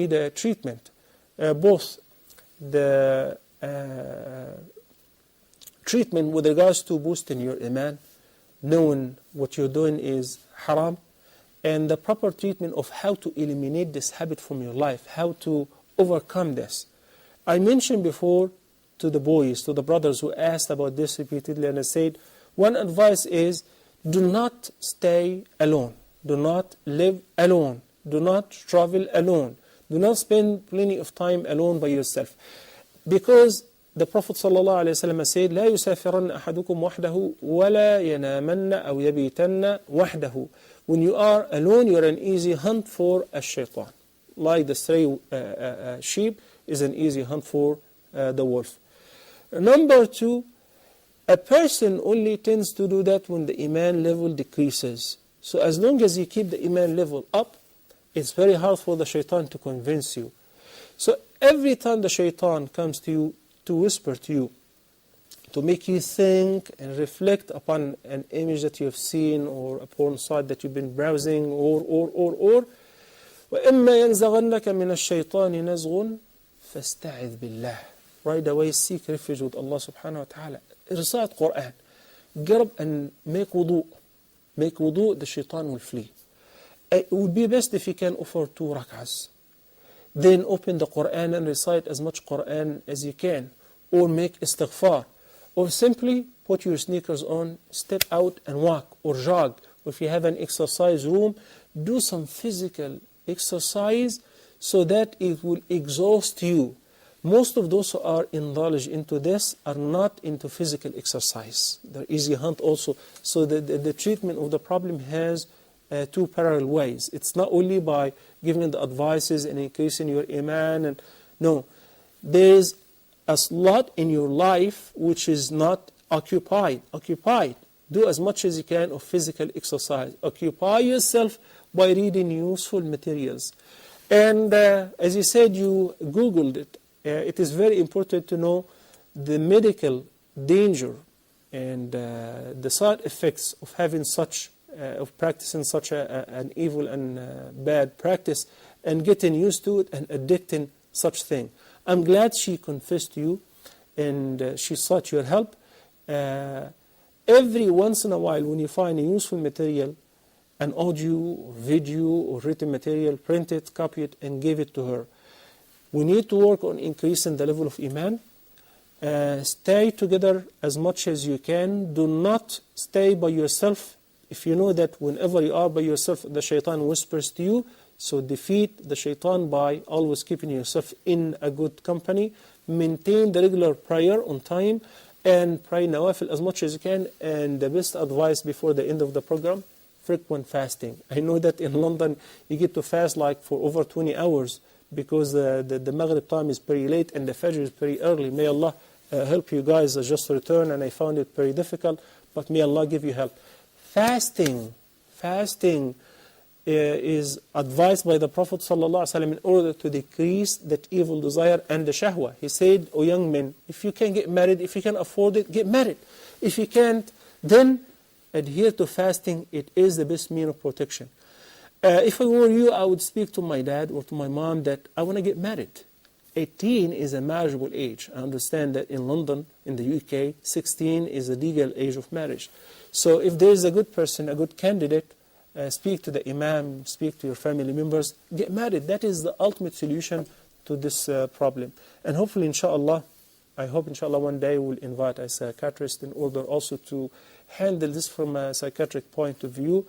need a treatment. Both the treatment with regards to boosting your iman, knowing what you're doing is haram, and the proper treatment of how to eliminate this habit from your life, how to overcome this. I mentioned before to the boys, to the brothers who asked about this repeatedly, and I said, one advice is, do not stay alone. Do not live alone. Do not travel alone. Do not spend plenty of time alone by yourself. Because the Prophet ﷺ said, لا يسافرن أحدكم وحده ولا ينامن أو يبيتن وحده. When you are alone, you are an easy hunt for a shaitan. Like the stray sheep is an easy hunt for the wolf. Number two, a person only tends to do that when the iman level decreases. So as long as you keep the iman level up, it's very hard for the shaitan to convince you. So every time the shaitan comes to you to whisper to you, to make you think and reflect upon an image that you have seen or a porn site that you've been browsing or وَإِمَّا يَنْزَغَنَّكَ مِنَ الشَّيْطَانِ نَزْغٌ فَاسْتَعِذْ بِاللَّهِ. Right away seek refuge with Allah subhanahu wa ta'ala. Recite Quran. Get up and make wudu. Make wudu, the shaitan will flee. It would be best if you can offer 2 rak'ahs. Then open the Quran and recite as much Quran as you can. Or make istighfar. Or simply put your sneakers on, step out and walk or jog. Or if you have an exercise room, do some physical exercise so that it will exhaust you. Most of those who are indulged into this are not into physical exercise. They're easy hunt also. So the treatment of the problem has 2 parallel ways. It's not only by giving the advices and increasing your iman. No, there's a slot in your life which is not occupied. Do as much as you can of physical exercise. Occupy yourself by reading useful materials. And as you said, you Googled it. It is very important to know the medical danger and the side effects of having such, of practicing such an evil and bad practice and getting used to it and addicting such thing. I'm glad she confessed to you and she sought your help. Every once in a while when you find a useful material, an audio, or video, or written material, print it, copy it, and give it to her. We need to work on increasing the level of iman. Stay together as much as you can. Do not stay by yourself. If you know that whenever you are by yourself, the shaitan whispers to you, so defeat the shaitan by always keeping yourself in a good company. Maintain the regular prayer on time and pray nawafil as much as you can. And the best advice before the end of the program, frequent fasting. I know that in London you get to fast like for over 20 hours because the Maghrib time is very late and the Fajr is very early. May Allah help you guys. I just returned and I found it very difficult, but may Allah give you help. Fasting is advised by the Prophet ﷺ in order to decrease that evil desire and the shahwa. He said, O young men, if you can get married, if you can afford it, get married. If you can't, then adhere to fasting. It is the best means of protection. If I were you, I would speak to my dad or to my mom that I want to get married. 18 is a marriageable age. I understand that in London, in the UK, 16 is the legal age of marriage. So if there is a good person, a good candidate, speak to the imam, speak to your family members, get married. That is the ultimate solution to this problem. And hopefully, inshallah, I hope inshallah one day we'll invite a psychiatrist in order also to handle this from a psychiatric point of view.